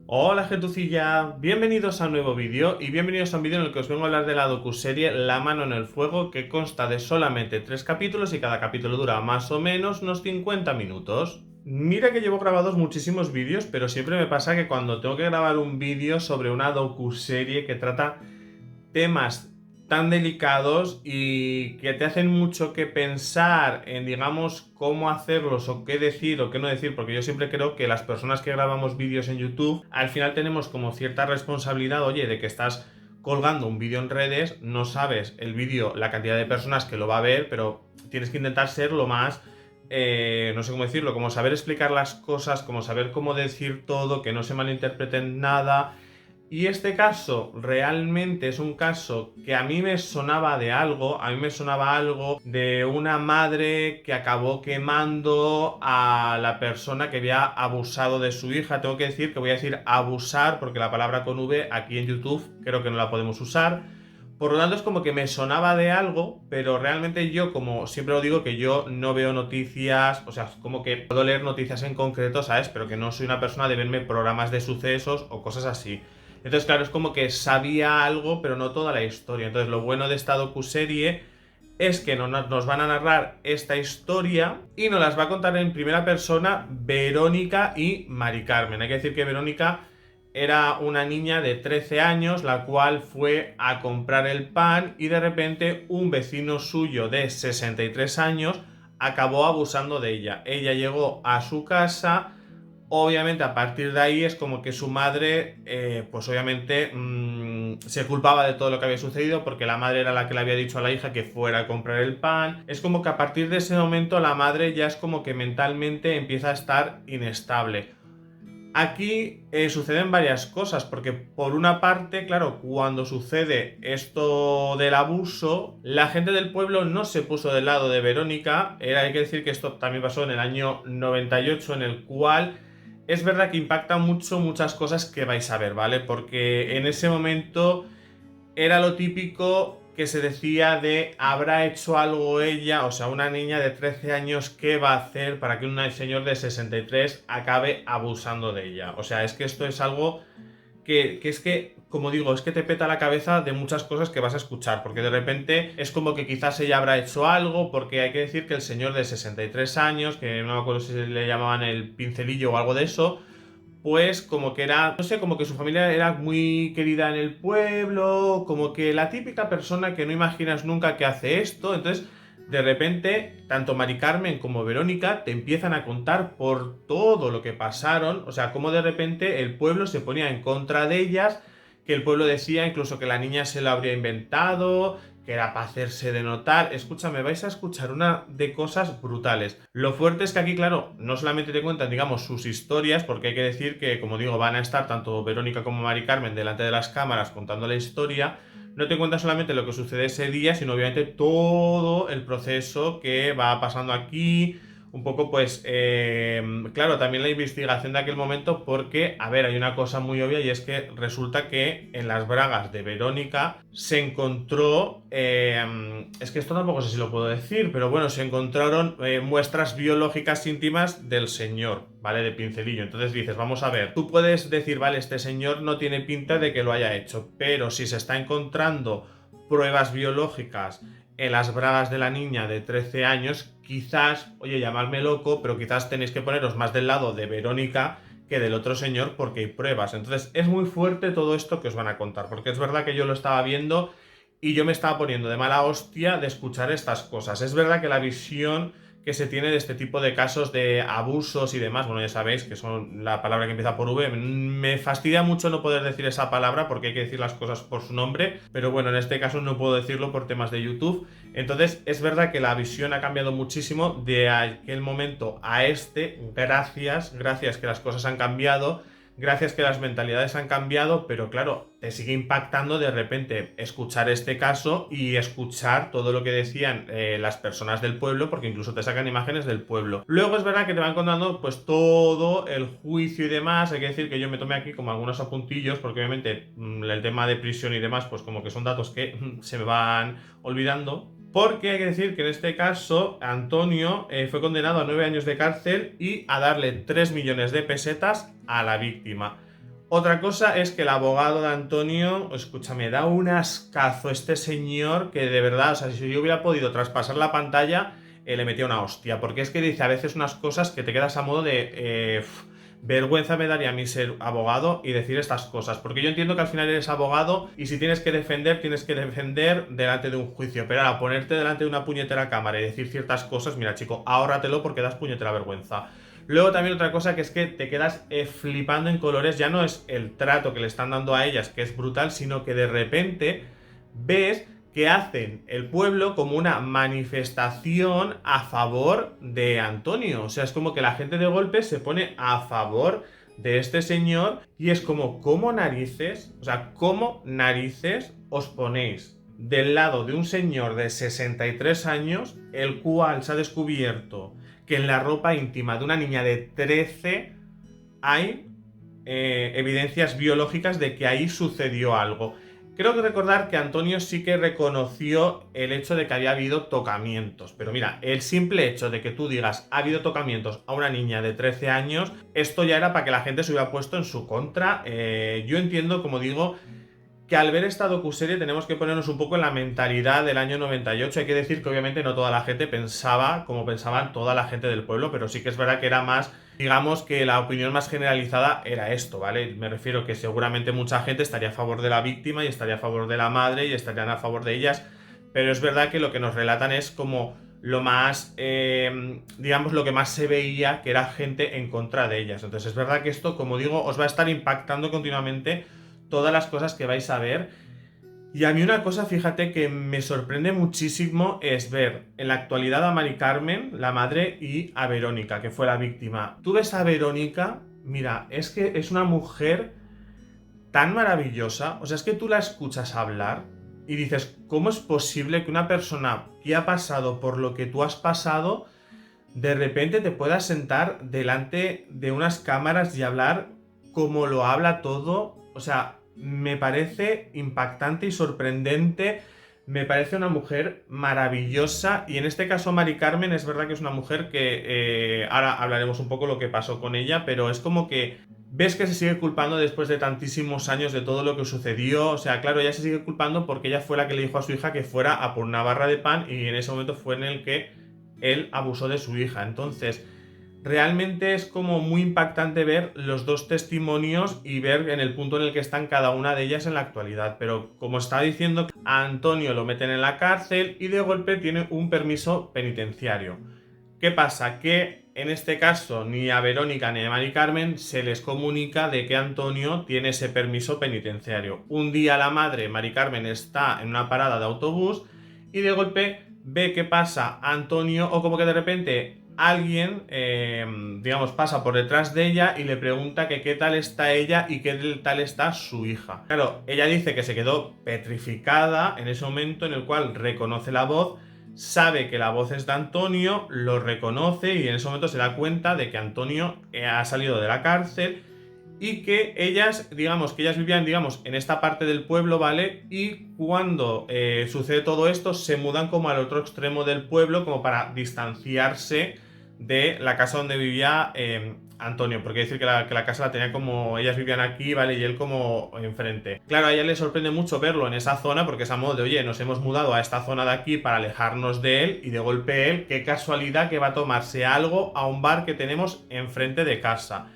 Hola gentucilla, bienvenidos a un nuevo vídeo y bienvenidos a un vídeo en el que os vengo a hablar de la docuserie La mano en el fuego, que consta de solamente 3 capítulos y cada capítulo dura más o menos unos 50 minutos. Mira que llevo grabados muchísimos vídeos, pero siempre me pasa que cuando tengo que grabar un vídeo sobre una docuserie que trata temas tan delicados y que te hacen mucho que pensar en, digamos, cómo hacerlos o qué decir o qué no decir, porque yo siempre creo que las personas que grabamos vídeos en YouTube, al final tenemos como cierta responsabilidad, oye, de que estás colgando un vídeo en redes, no sabes el vídeo, la cantidad de personas que lo va a ver, pero tienes que intentar ser lo más no sé cómo decirlo, como saber explicar las cosas, como saber cómo decir todo, que no se malinterpreten nada. Y este caso realmente es un caso que a mí me sonaba de algo, a mí me sonaba algo de una madre que acabó quemando a la persona que había abusado de su hija. Tengo que decir que voy a decir abusar porque la palabra con V aquí en YouTube creo que no la podemos usar. Por lo tanto es como que me sonaba de algo, pero realmente yo, como siempre lo digo, que yo no veo noticias, o sea, como que puedo leer noticias en concreto, ¿sabes? Pero que no soy una persona de verme programas de sucesos o cosas así. Entonces, claro, es como que sabía algo, pero no toda la historia. Entonces, lo bueno de esta docuserie es que nos van a narrar esta historia y nos las va a contar en primera persona Verónica y Mari Carmen. Hay que decir que Verónica era una niña de 13 años, la cual fue a comprar el pan y de repente un vecino suyo de 63 años acabó abusando de ella. Ella llegó a su casa. Obviamente a partir de ahí es como que su madre, pues obviamente se culpaba de todo lo que había sucedido porque la madre era la que le había dicho a la hija que fuera a comprar el pan. Es como que a partir de ese momento la madre ya es como que mentalmente empieza a estar inestable. Aquí suceden varias cosas, porque por una parte, claro, cuando sucede esto del abuso, la gente del pueblo no se puso del lado de Verónica. Hay que decir que esto también pasó en el año 98, en el cual es verdad que impacta mucho muchas cosas que vais a ver, ¿vale? Porque en ese momento era lo típico que se decía de habrá hecho algo ella, o sea, una niña de 13 años, ¿qué va a hacer para que un señor de 63 acabe abusando de ella? O sea, es que esto es algo que es que, como digo, es que te peta la cabeza de muchas cosas que vas a escuchar, porque de repente es como que quizás ella habrá hecho algo, porque hay que decir que el señor de 63 años, que no me acuerdo si le llamaban el pincelillo o algo de eso, pues como que era, no sé, como que su familia era muy querida en el pueblo, como que la típica persona que no imaginas nunca que hace esto. Entonces de repente tanto Mari Carmen como Verónica te empiezan a contar por todo lo que pasaron, o sea, como de repente el pueblo se ponía en contra de ellas, que el pueblo decía incluso que la niña se lo habría inventado, que era para hacerse de notar. Escúchame, vais a escuchar una de cosas brutales. Lo fuerte es que aquí, claro, no solamente te cuentan, digamos, sus historias, porque hay que decir que, como digo, van a estar tanto Verónica como Mari Carmen delante de las cámaras contando la historia. No te cuenta solamente lo que sucede ese día, sino obviamente todo el proceso que va pasando aquí, un poco pues, claro, también la investigación de aquel momento, porque, a ver, hay una cosa muy obvia y es que resulta que en las bragas de Verónica se encontró, es que esto tampoco sé si lo puedo decir, pero bueno, se encontraron muestras biológicas íntimas del señor, ¿vale? De Pincelillo. Entonces dices, vamos a ver, tú puedes decir, vale, este señor no tiene pinta de que lo haya hecho, pero si se está encontrando pruebas biológicas en las bragas de la niña de 13 años, quizás, oye, llamadme loco, pero quizás tenéis que poneros más del lado de Verónica que del otro señor porque hay pruebas. Entonces es muy fuerte todo esto que os van a contar, porque es verdad que yo lo estaba viendo y yo me estaba poniendo de mala hostia de escuchar estas cosas. Es verdad que la visión que se tiene de este tipo de casos de abusos y demás, bueno, ya sabéis que son la palabra que empieza por V, me fastidia mucho no poder decir esa palabra porque hay que decir las cosas por su nombre, pero bueno, en este caso no puedo decirlo por temas de YouTube. Entonces es verdad que la visión ha cambiado muchísimo de aquel momento a este, gracias que las cosas han cambiado, gracias que las mentalidades han cambiado, pero claro, te sigue impactando de repente escuchar este caso y escuchar todo lo que decían las personas del pueblo, porque incluso te sacan imágenes del pueblo. Luego es verdad que te van contando pues todo el juicio y demás. Hay que decir que yo me tomé aquí como algunos apuntillos, porque obviamente el tema de prisión y demás, pues como que son datos que se me van olvidando. Porque hay que decir que en este caso Antonio fue condenado a 9 años de cárcel y a darle 3 millones de pesetas a la víctima. Otra cosa es que el abogado de Antonio, escúchame, da un ascazo este señor que de verdad, o sea, si yo hubiera podido traspasar la pantalla, le metía una hostia, porque es que dice a veces unas cosas que te quedas a modo de... vergüenza me daría a mí ser abogado y decir estas cosas, porque yo entiendo que al final eres abogado y si tienes que defender delante de un juicio, pero ahora ponerte delante de una puñetera cámara y decir ciertas cosas, mira chico, ahórratelo porque das puñetera vergüenza. Luego también otra cosa que es que te quedas flipando en colores, ya no es el trato que le están dando a ellas, que es brutal, sino que de repente ves que hacen el pueblo como una manifestación a favor de Antonio. O sea, es como que la gente de golpe se pone a favor de este señor y es como, ¿cómo narices? O sea, ¿cómo narices os ponéis del lado de un señor de 63 años, el cual se ha descubierto que en la ropa íntima de una niña de 13 hay evidencias biológicas de que ahí sucedió algo? Creo que recordar que Antonio sí que reconoció el hecho de que había habido tocamientos. Pero mira, el simple hecho de que tú digas ha habido tocamientos a una niña de 13 años, esto ya era para que la gente se hubiera puesto en su contra. Yo entiendo, como digo, que al ver esta docuserie tenemos que ponernos un poco en la mentalidad del año 98. Hay que decir que obviamente no toda la gente pensaba como pensaban toda la gente del pueblo, pero sí que es verdad que era más, digamos que la opinión más generalizada era esto, ¿vale? Me refiero que seguramente mucha gente estaría a favor de la víctima y estaría a favor de la madre y estarían a favor de ellas, pero es verdad que lo que nos relatan es como lo más, digamos, lo que más se veía, que era gente en contra de ellas. Entonces es verdad que esto, como digo, os va a estar impactando continuamente todas las cosas que vais a ver. Y a mí una cosa, fíjate, que me sorprende muchísimo es ver en la actualidad a Mari Carmen, la madre, y a Verónica, que fue la víctima. Tú ves a Verónica, mira, es que es una mujer tan maravillosa, o sea, es que tú la escuchas hablar y dices, ¿cómo es posible que una persona que ha pasado por lo que tú has pasado, de repente te pueda sentar delante de unas cámaras y hablar como lo habla todo? O sea, me parece impactante y sorprendente. Me parece una mujer maravillosa. Y en este caso, Mari Carmen, es verdad que es una mujer que ahora hablaremos un poco lo que pasó con ella, pero es como que ves que se sigue culpando después de tantísimos años de todo lo que sucedió. O sea, claro, ella se sigue culpando porque ella fue la que le dijo a su hija que fuera a por una barra de pan y en ese momento fue en el que él abusó de su hija. Entonces, realmente es como muy impactante ver los dos testimonios y ver en el punto en el que están cada una de ellas en la actualidad. Pero como está diciendo, a Antonio lo meten en la cárcel y de golpe tiene un permiso penitenciario. ¿Qué pasa? Que en este caso ni a Verónica ni a Mari Carmen se les comunica de que Antonio tiene ese permiso penitenciario. Un día la madre, Mari Carmen, está en una parada de autobús y de golpe ve que pasa Antonio, o como que de repente alguien, digamos, pasa por detrás de ella y le pregunta que qué tal está ella y qué tal está su hija. Claro, ella dice que se quedó petrificada en ese momento en el cual reconoce la voz, sabe que la voz es de Antonio, lo reconoce y en ese momento se da cuenta de que Antonio ha salido de la cárcel y que ellas, digamos, que ellas vivían, digamos, en esta parte del pueblo, ¿vale? Y cuando sucede todo esto, se mudan como al otro extremo del pueblo, como para distanciarse de la casa donde vivía Antonio, porque decir que la casa la tenía como, ellas vivían aquí, ¿vale? Y él como enfrente. Claro, a ella le sorprende mucho verlo en esa zona, porque es a modo de, oye, nos hemos mudado a esta zona de aquí para alejarnos de él, y de golpe él, qué casualidad que va a tomarse algo a un bar que tenemos enfrente de casa.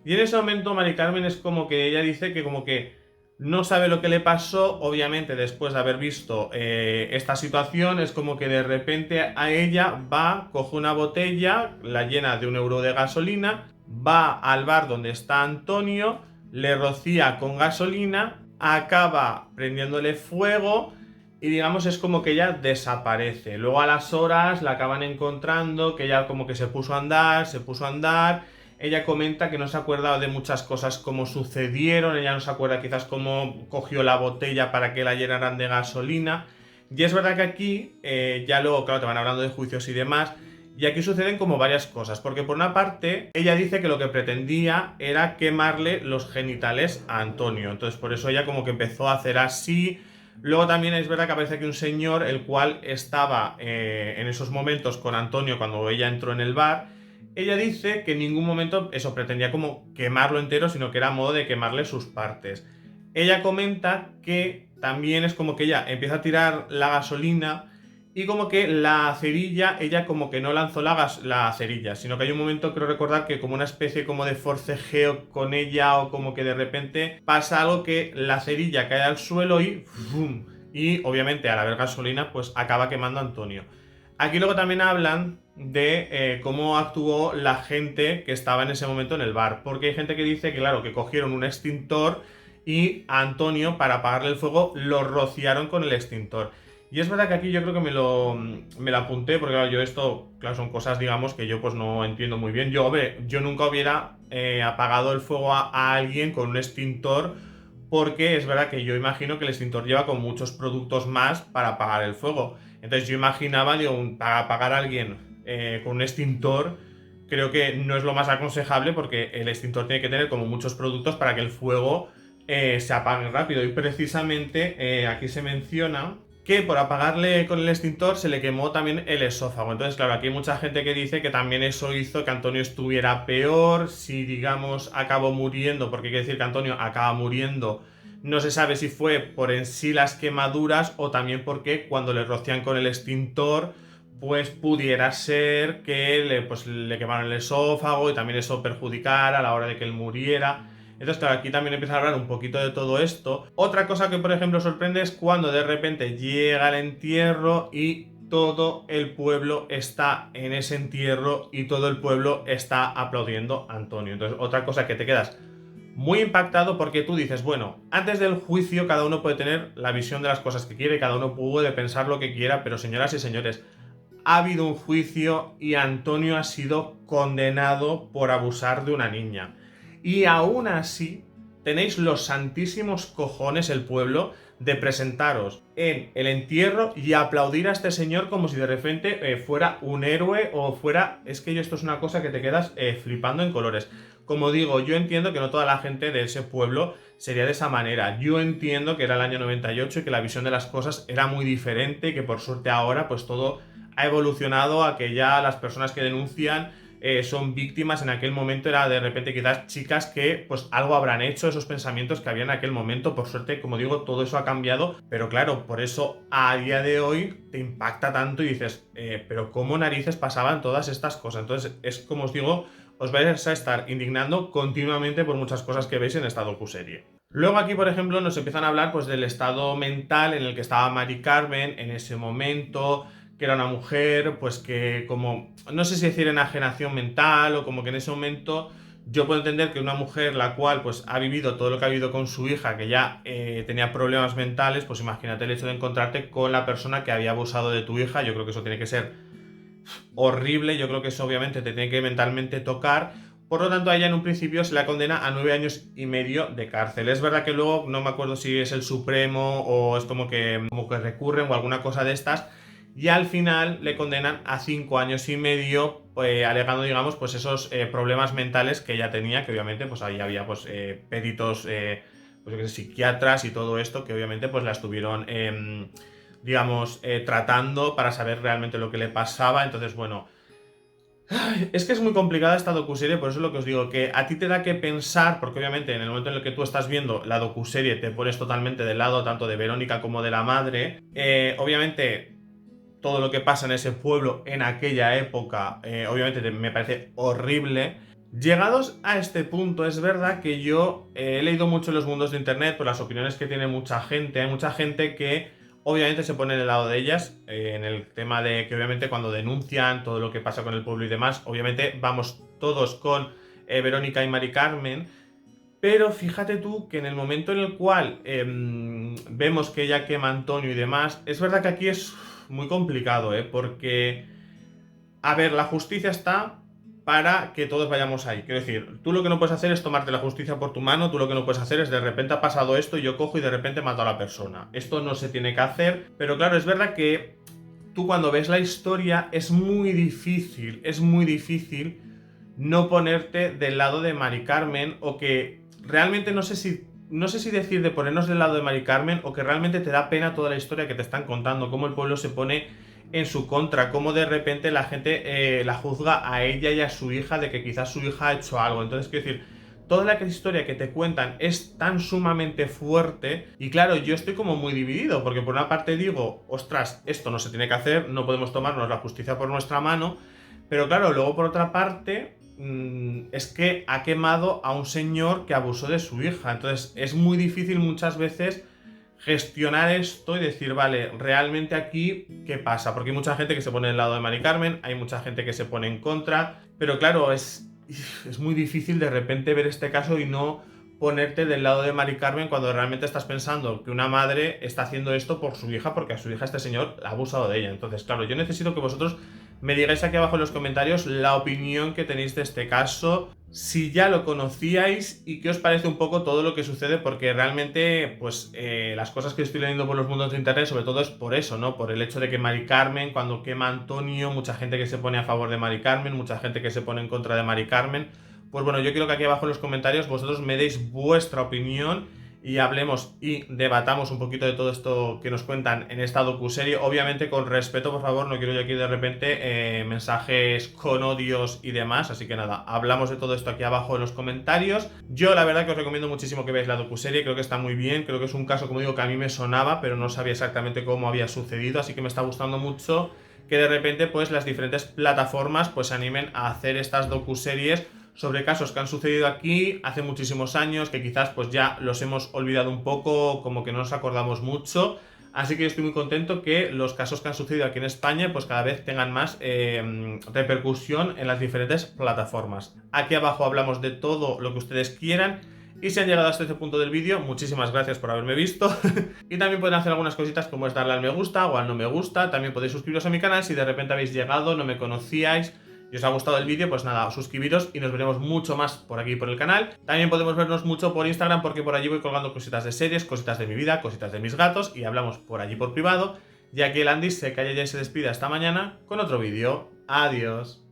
Y en ese momento Mari Carmen es como que ella dice que como que no sabe lo que le pasó, obviamente después de haber visto esta situación, es como que de repente a ella va, coge una botella, la llena de 1 euro de gasolina, va al bar donde está Antonio, le rocía con gasolina, acaba prendiéndole fuego y digamos es como que ella desaparece. Luego a las horas la acaban encontrando, que ella como que se puso a andar. Ella comenta que no se acuerda de muchas cosas como sucedieron, ella no se acuerda quizás cómo cogió la botella para que la llenaran de gasolina. Y es verdad que aquí, ya luego, claro, te van hablando de juicios y demás, y aquí suceden como varias cosas, porque por una parte, ella dice que lo que pretendía era quemarle los genitales a Antonio, entonces por eso ella como que empezó a hacer así. Luego también es verdad que aparece aquí un señor, el cual estaba en esos momentos con Antonio cuando ella entró en el bar, Ella dice que en ningún momento eso pretendía como quemarlo entero, sino que era a modo de quemarle sus partes. Ella comenta que también es como que ella empieza a tirar la gasolina y como que la cerilla, ella como que no lanzó la cerilla, sino que hay un momento, creo recordar, que como una especie como de forcejeo con ella o como que de repente pasa algo que la cerilla cae al suelo y ¡fum! Y obviamente al haber gasolina pues acaba quemando a Antonio. Aquí luego también hablan de cómo actuó la gente que estaba en ese momento en el bar, porque hay gente que dice que claro, que cogieron un extintor y a Antonio, para apagarle el fuego, lo rociaron con el extintor. Y es verdad que aquí yo creo que me lo apunté, porque claro, yo esto, claro, son cosas, digamos, que yo pues no entiendo muy bien. Yo nunca hubiera apagado el fuego a alguien con un extintor, porque es verdad que yo imagino que el extintor lleva con muchos productos más para apagar el fuego. Entonces yo imaginaba, digo, para apagar a alguien con un extintor, creo que no es lo más aconsejable, porque el extintor tiene que tener como muchos productos para que el fuego se apague rápido. Y precisamente aquí se menciona que por apagarle con el extintor se le quemó también el esófago. Entonces, claro, aquí hay mucha gente que dice que también eso hizo que Antonio estuviera peor. Si, digamos, acabó muriendo, porque hay que decir que Antonio acaba muriendo, no se sabe si fue por en sí las quemaduras o también porque cuando le rocian con el extintor, pues pudiera ser que le quemaron el esófago y también eso perjudicara a la hora de que él muriera. Entonces, claro, aquí también empieza a hablar un poquito de todo esto. Otra cosa que, por ejemplo, sorprende es cuando de repente llega el entierro y todo el pueblo está en ese entierro y todo el pueblo está aplaudiendo a Antonio. Entonces, otra cosa que te quedas muy impactado, porque tú dices, bueno, antes del juicio cada uno puede tener la visión de las cosas que quiere, cada uno puede pensar lo que quiera, pero señoras y señores, ha habido un juicio y Antonio ha sido condenado por abusar de una niña. Y aún así, tenéis los santísimos cojones, el pueblo, de presentaros en el entierro y aplaudir a este señor como si de repente fuera un héroe o fuera... Es que esto es una cosa que te quedas flipando en colores. Como digo, yo entiendo que no toda la gente de ese pueblo sería de esa manera. Yo entiendo que era el año 98 y que la visión de las cosas era muy diferente y que por suerte ahora pues todo ha evolucionado a que ya las personas que denuncian son víctimas. En aquel momento era de repente quizás chicas que pues algo habrán hecho, esos pensamientos que había en aquel momento. Por suerte, como digo, todo eso ha cambiado, pero claro, por eso a día de hoy te impacta tanto y dices, pero ¿cómo narices pasaban todas estas cosas? Entonces es como os digo, os vais a estar indignando continuamente por muchas cosas que veis en esta docuserie. Luego aquí, por ejemplo, nos empiezan a hablar pues del estado mental en el que estaba Mari Carmen en ese momento, que era una mujer, pues que como, no sé si decir enajenación mental o como que en ese momento yo puedo entender que una mujer la cual pues ha vivido todo lo que ha vivido con su hija, que ya tenía problemas mentales, pues imagínate el hecho de encontrarte con la persona que había abusado de tu hija. Yo creo que eso tiene que ser horrible, yo creo que eso obviamente te tiene que mentalmente tocar. Por lo tanto, a ella en un principio se la condena a 9 años y medio de cárcel. Es verdad que luego, no me acuerdo si es el Supremo o es como que recurren o alguna cosa de estas, y al final le condenan a 5 años y medio, alegando, digamos, pues esos problemas mentales que ella tenía, que obviamente pues ahí había pues peritos, pues, psiquiatras y todo esto, que obviamente pues la estuvieron digamos, tratando para saber realmente lo que le pasaba. Entonces, bueno, es que es muy complicada esta docuserie, por eso es lo que os digo, que a ti te da que pensar, porque obviamente en el momento en el que tú estás viendo la docuserie te pones totalmente del lado tanto de Verónica como de la madre. Obviamente todo lo que pasa en ese pueblo en aquella época, obviamente me parece horrible. Llegados a este punto, es verdad que yo he leído mucho en los mundos de internet por las opiniones que tiene mucha gente. Hay mucha gente que obviamente se pone en el lado de ellas, en el tema de que obviamente cuando denuncian todo lo que pasa con el pueblo y demás, obviamente vamos todos con Verónica y Mari Carmen. Pero fíjate tú que en el momento en el cual vemos que ella quema a Antonio y demás, es verdad que aquí es muy complicado, porque, a ver, la justicia está para que todos vayamos ahí. Quiero decir, tú lo que no puedes hacer es tomarte la justicia por tu mano, tú lo que no puedes hacer es de repente ha pasado esto y yo cojo y de repente mato a la persona. Esto no se tiene que hacer, pero claro, es verdad que tú cuando ves la historia es muy difícil no ponerte del lado de Mari Carmen, o que realmente no sé si decir de ponernos del lado de Mari Carmen o que realmente te da pena toda la historia que te están contando, cómo el pueblo se pone en su contra, cómo de repente la gente la juzga a ella y a su hija de que quizás su hija ha hecho algo. Entonces, quiero decir, toda la historia que te cuentan es tan sumamente fuerte y claro, yo estoy como muy dividido, porque por una parte digo, ostras, esto no se tiene que hacer, no podemos tomarnos la justicia por nuestra mano, pero claro, luego por otra parte es que ha quemado a un señor que abusó de su hija. Entonces es muy difícil muchas veces gestionar esto y decir, vale, realmente aquí, ¿qué pasa? Porque hay mucha gente que se pone del lado de Mari Carmen, hay mucha gente que se pone en contra, pero claro, es muy difícil de repente ver este caso y no ponerte del lado de Mari Carmen cuando realmente estás pensando que una madre está haciendo esto por su hija, porque a su hija este señor ha abusado de ella. Entonces, claro, yo necesito que vosotros me digáis aquí abajo en los comentarios la opinión que tenéis de este caso, si ya lo conocíais y qué os parece un poco todo lo que sucede, porque realmente, pues, las cosas que estoy leyendo por los mundos de internet, sobre todo es por eso, ¿no? Por el hecho de que Mari Carmen, cuando quema a Antonio, mucha gente que se pone a favor de Mari Carmen, mucha gente que se pone en contra de Mari Carmen. Pues bueno, yo quiero que aquí abajo en los comentarios vosotros me deis vuestra opinión y hablemos y debatamos un poquito de todo esto que nos cuentan en esta docuserie. Obviamente con respeto, por favor, no quiero yo aquí de repente mensajes con odios y demás. Así que nada, hablamos de todo esto aquí abajo en los comentarios. Yo la verdad que os recomiendo muchísimo que veáis la docuserie, creo que está muy bien, creo que es un caso, como digo, que a mí me sonaba, pero no sabía exactamente cómo había sucedido, así que me está gustando mucho que de repente pues las diferentes plataformas pues se animen a hacer estas docuseries sobre casos que han sucedido aquí hace muchísimos años, que quizás pues ya los hemos olvidado un poco, como que no nos acordamos mucho. Así que estoy muy contento que los casos que han sucedido aquí en España pues cada vez tengan más repercusión en las diferentes plataformas. Aquí abajo hablamos de todo lo que ustedes quieran. Y si han llegado hasta este punto del vídeo, muchísimas gracias por haberme visto. Y también pueden hacer algunas cositas como es darle al me gusta o al no me gusta. También podéis suscribiros a mi canal si de repente habéis llegado, no me conocíais y os ha gustado el vídeo, pues nada, suscribiros y nos veremos mucho más por aquí por el canal. También podemos vernos mucho por Instagram porque por allí voy colgando cositas de series, cositas de mi vida, cositas de mis gatos y hablamos por allí por privado. Y aquí el Andy se calla ya y se despide hasta mañana con otro vídeo. Adiós.